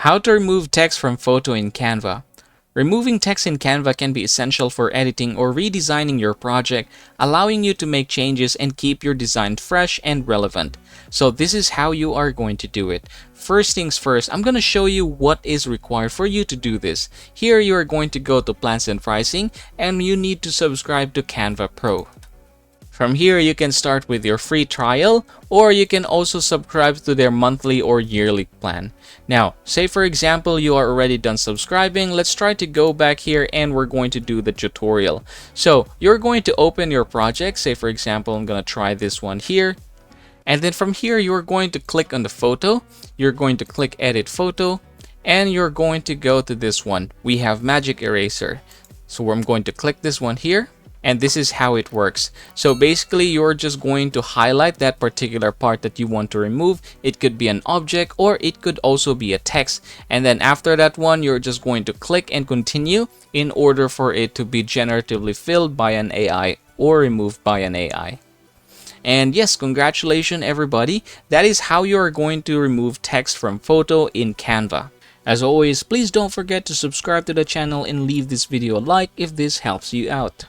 How to remove text from photo in Canva. Removing text in Canva can be essential for editing or redesigning your project, allowing you to make changes and keep your design fresh and relevant. So this is how you are going to do it. First things first, I'm going to show you what is required for you to do this. Here you are going to go to Plans and Pricing, and you need to subscribe to Canva Pro. From here, you can start with your free trial, or you can also subscribe to their monthly or yearly plan. Now, say for example, you are already done subscribing. Let's try to go back here and we're going to do the tutorial. So you're going to open your project. Say for example, I'm going to try this one here. And then from here, you're going to click on the photo. You're going to click Edit Photo. And you're going to go to this one. We have Magic Eraser. So I'm going to click this one here. And this is how it works. So basically, you're just going to highlight that particular part that you want to remove. It could be an object or it could also be a text. And then after that one, you're just going to click and continue in order for it to be generatively filled by an AI or removed by an AI. And yes, congratulations everybody. That is how you are going to remove text from photo in Canva. As always, please don't forget to subscribe to the channel and leave this video a like if this helps you out.